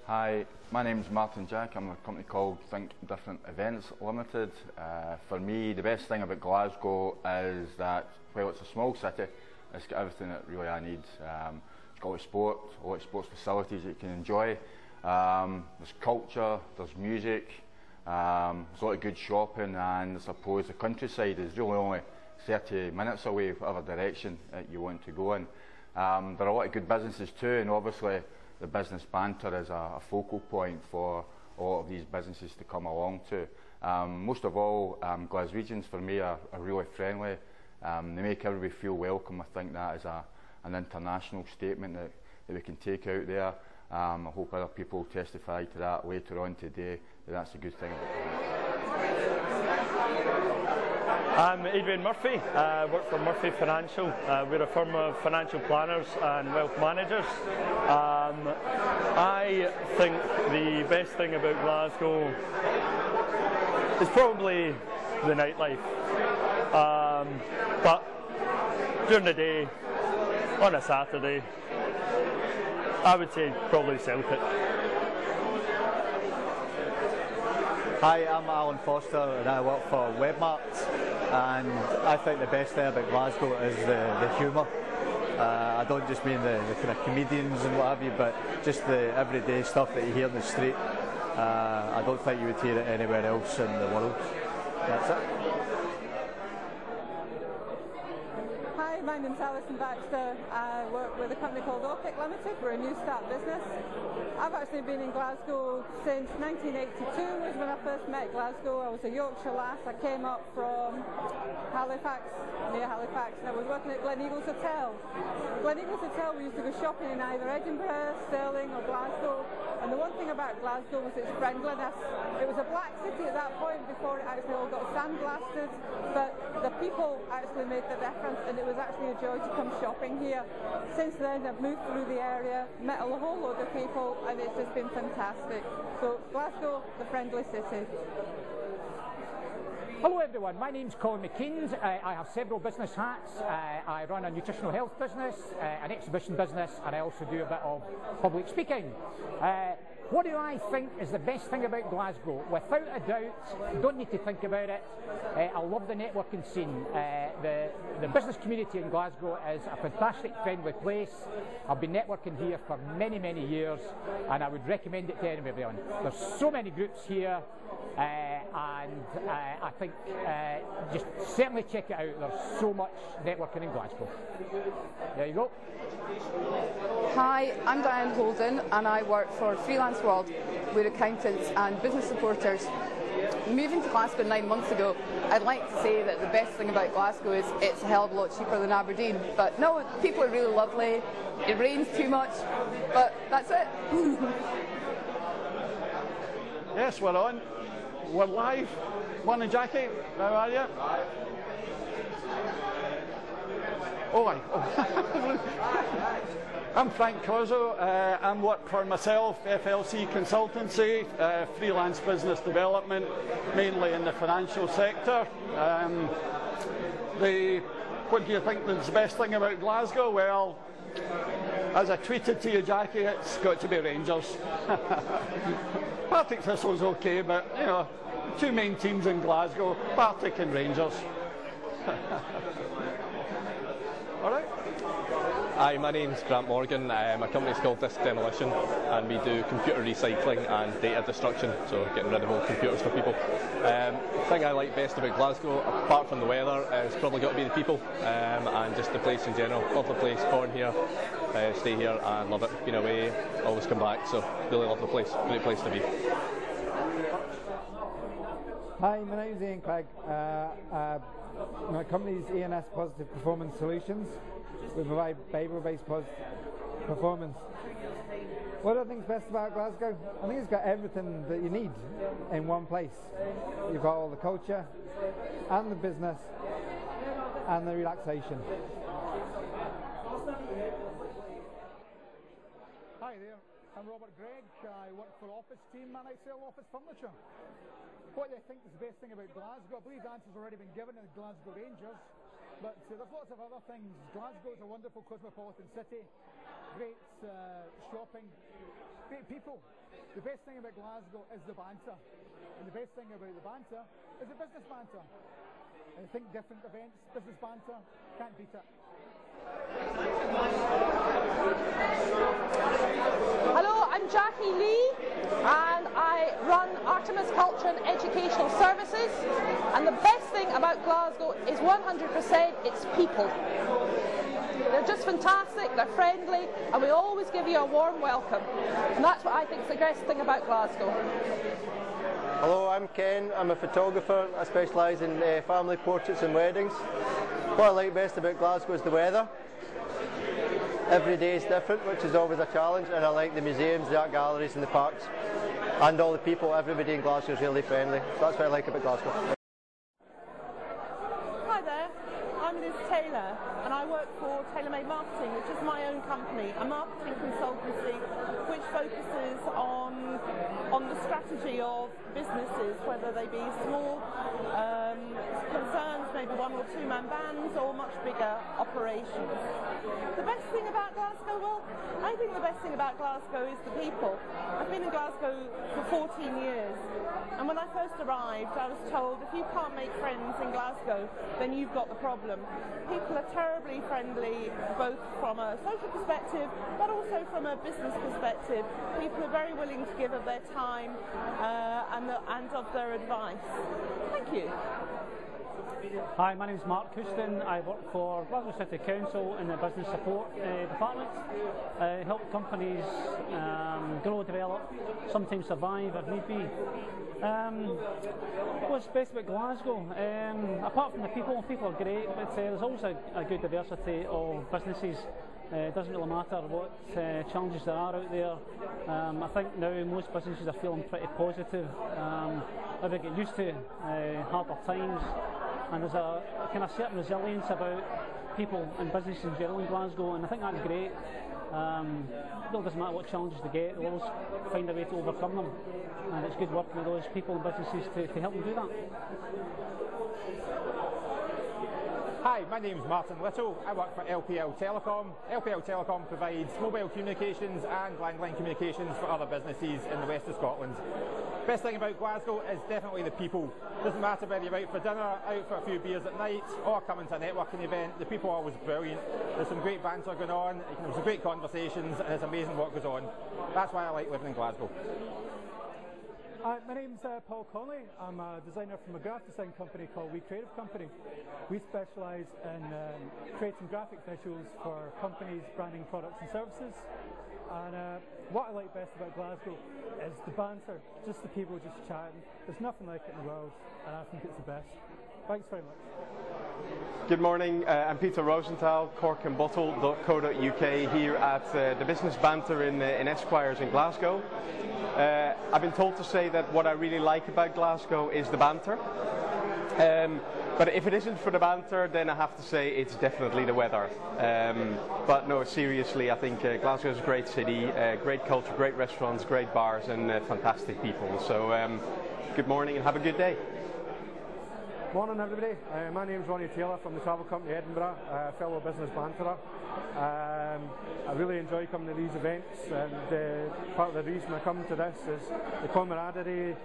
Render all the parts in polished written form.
Hi, my name's Martin Jack. I'm a company called Think Different Events Limited. For me, the best thing about Glasgow is that, well, it's a small city, it's got everything that really I need. It's got a lot of sports facilities that you can enjoy. There's culture, there's music, there's a lot of good shopping, and I suppose the countryside is really only 30 minutes away, whatever direction that you want to go in. There are a lot of good businesses too, and obviously the business banter is a focal point for a lot of these businesses to come along to. Most of all, Glaswegians for me are really friendly. They make everybody feel welcome. I think that is an international statement that we can take out there. I hope other people testify to that later on today, that's a good thing about it. I'm Adrian Murphy. I work for Murphy Financial. We're a firm of financial planners and wealth managers. I think the best thing about Glasgow is probably the nightlife. But during the day, on a Saturday, I would say probably Celtic. Hi, I'm Alan Foster and I work for Webmart, and I think the best thing about Glasgow is the humour. I don't just mean the kind of comedians and what have you, but just the everyday stuff that you hear in the street. I don't think you would hear it anywhere else in the world. That's it. Hi, my name's Alison Baxter. I work with a company called Orpic Limited. We're a new start business. I've actually been in Glasgow since 1982 was when I first met Glasgow. I was a Yorkshire lass. I came up from Halifax, near Halifax, and I was working at Gleneagles Hotel. Gleneagles Hotel, we used to go shopping in either Edinburgh, Stirling or Glasgow. And the one thing about Glasgow was its friendliness. It was a black city at that point before it actually all got sandblasted, but the people actually made the difference, and it was actually a joy to come shopping here. Since then I've moved through the area, met a whole load of people, and it's just been fantastic. So Glasgow, the friendly city. Hello everyone, my name's Colin McKeans. I have several business hats. I run a nutritional health business, an exhibition business, and I also do a bit of public speaking. What do I think is the best thing about Glasgow? Without a doubt, don't need to think about it. I love the networking scene. The business community in Glasgow is a fantastic, friendly place. I've been networking here for many, many years, and I would recommend it to everyone. There's so many groups here, and I think just certainly check it out. There's so much networking in Glasgow. There you go. Hi, I'm Diane Holden and I work for Freelance World. We're accountants and business supporters. Moving to Glasgow 9 months ago, I'd like to say that the best thing about Glasgow is it's a hell of a lot cheaper than Aberdeen. But no, people are really lovely. It rains too much, but that's it. Yes, we're on. We're live. Morning, Jackie. How are you? Oh, I'm Frank Cozzo. I work for myself, FLC Consultancy, freelance business development, mainly in the financial sector. What do you think is the best thing about Glasgow? Well, as I tweeted to you, Jackie, it's got to be Rangers. Partick Thistle's okay, but you know, two main teams in Glasgow, Partick and Rangers. All right. Hi, my name's Grant Morgan. My company's called Disc Demolition, and we do computer recycling and data destruction, so getting rid of old computers for people. The thing I like best about Glasgow, apart from the weather, is probably got to be the people, and just the place in general. Lovely place, born here, stay here and love it. Been away, always come back, so really love the place. Great place to be. Hi, my name's Ian Clegg. My company's ENS Positive Performance Solutions. We provide behaviour-based performance. What I think is best about Glasgow? I think it's got everything that you need in one place. You've got all the culture, and the business, and the relaxation. Hi there, I'm Robert Gregg. I work for Office Team and I sell office furniture. What do I think is the best thing about Glasgow? I believe the answer's already been given in the Glasgow Rangers, but there's lots of other things. Glasgow is a wonderful cosmopolitan city, great shopping, great people. The best thing about Glasgow is the banter, and the best thing about the banter is the business banter. I think different events, business banter, can't beat it. Hello, I'm Jackie Lee and I run Artemis Culture and Educational Services, and the best thing about Glasgow is 100% its people. They're just fantastic, they're friendly, and we always give you a warm welcome, and that's what I think is the best thing about Glasgow. Hello, I'm Ken. I'm a photographer. I specialise in family portraits and weddings. What I like best about Glasgow is the weather. Every day is different, which is always a challenge, and I like the museums, the art galleries and the parks, and all the people. Everybody in Glasgow is really friendly. So that's what I like about Glasgow. Hi there, I'm Liz Taylor and I work for TaylorMade Marketing, which is my own company, a marketing consultancy which focuses on the strategy of businesses, whether they be small concerns, maybe one or two man bands, or much bigger operations. The best thing about Glasgow, well, I think the best thing about Glasgow is the people. I've been in Glasgow for 14 years, and when I first arrived I was told if you can't make friends in Glasgow then you've got the problem. People are terribly friendly, both from a social perspective but also from a business perspective. People are very willing to give of their time and of their advice. Thank you. Hi, my name is Mark Houston. I work for Glasgow City Council in the business support department. I help companies grow, develop, sometimes survive if need be. What's best about Glasgow? Apart from the people are great, but there's also a good diversity of businesses. It doesn't really matter what challenges there are out there. I think now most businesses are feeling pretty positive. They get used to harder times, and there's a kind of certain resilience about people and business in general in Glasgow, and I think that's great. It really doesn't matter what challenges they get, they'll always find a way to overcome them, and it's good working with those people and businesses to help them do that. Hi, my name is Martin Little. I work for LPL Telecom. LPL Telecom provides mobile communications and landline communications for other businesses in the west of Scotland. Best thing about Glasgow is definitely the people. Doesn't matter whether you're out for dinner, out for a few beers at night, or coming to a networking event, the people are always brilliant. There's some great banter going on, there's some great conversations, and it's amazing what goes on. That's why I like living in Glasgow. My name's Paul Conley. I'm a designer from a graphic design company called We Creative Company. We specialise in creating graphic visuals for companies, branding products and services. And what I like best about Glasgow is the banter, just the people just chatting. There's nothing like it in the world, and I think it's the best. Thanks very much. Good morning, I'm Peter Rosenthal, corkandbottle.co.uk here at the Business Banter in Esquires in Glasgow. I've been told to say that what I really like about Glasgow is the banter. But if it isn't for the banter, then I have to say it's definitely the weather. But no, seriously, I think Glasgow is a great city, great culture, great restaurants, great bars and fantastic people. So good morning and have a good day. Morning everybody, my name is Ronnie Taylor from the travel company Edinburgh, fellow business banterer. I really enjoy coming to these events, and part of the reason I come to this is the camaraderie,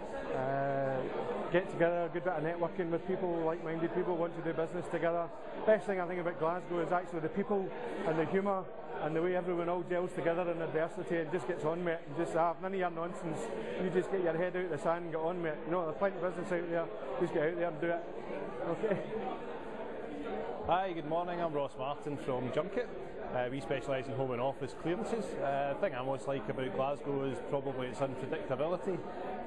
get together, a good bit of networking with people, like-minded people want to do business together. Best thing I think about Glasgow is actually the people and the humour and the way everyone all gels together in adversity and just gets on with it, and just have none of your nonsense. You just get your head out of the sand and get on with it. You know, there's plenty of business out there, just get out there and do it. Okay. Hi, good morning, I'm Ross Martin from Junket. We specialise in home and office clearances. The thing I most like about Glasgow is probably its unpredictability.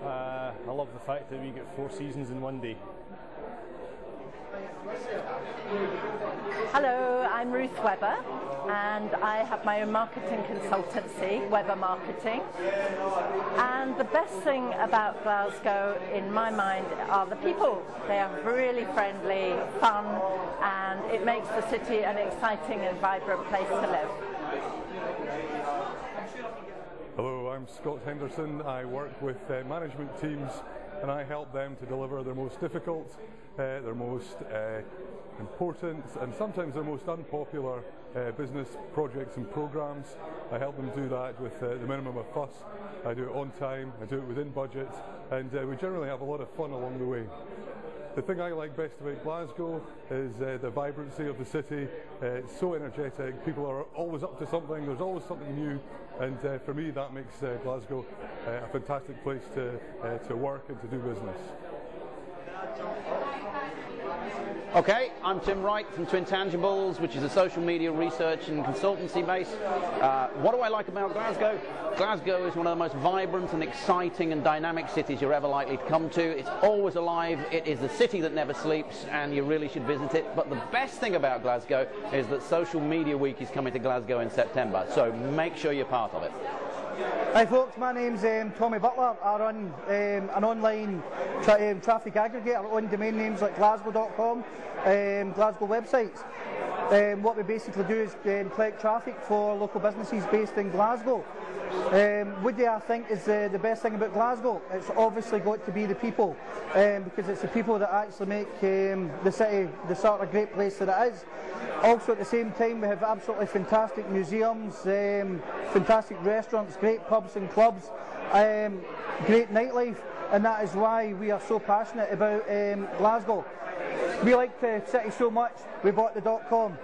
I love the fact that we get 4 seasons in one day. Hello, I'm Ruth Webber and I have my own marketing consultancy, Webber Marketing. And the best thing about Glasgow, in my mind, are the people. They are really friendly, fun, and it makes the city an exciting and vibrant place to live. Hello, I'm Scott Henderson. I work with management teams and I help them to deliver their most difficult their most important and sometimes their most unpopular business projects and programs. I help them do that with the minimum of fuss. I do it on time, I do it within budget, and we generally have a lot of fun along the way. The thing I like best about Glasgow is the vibrancy of the city. It's so energetic, people are always up to something, there's always something new, and for me that makes Glasgow a fantastic place to work and to do business. Okay, I'm Tim Wright from Twin Tangibles, which is a social media research and consultancy base. What do I like about Glasgow? Glasgow is one of the most vibrant and exciting and dynamic cities you're ever likely to come to. It's always alive, it is a city that never sleeps, and you really should visit it. But the best thing about Glasgow is that Social Media Week is coming to Glasgow in September, so make sure you're part of it. Hi folks, my name's Tommy Butler. I run an online traffic aggregator on domain names like Glasgow.com, Glasgow websites. What we basically do is collect traffic for local businesses based in Glasgow. What do I think is the best thing about Glasgow? It's obviously got to be the people, because it's the people that actually make the city the sort of great place that it is. Also at the same time we have absolutely fantastic museums, fantastic restaurants, great pubs and clubs, great nightlife, and that is why we are so passionate about Glasgow. We like the city so much, we bought the .com.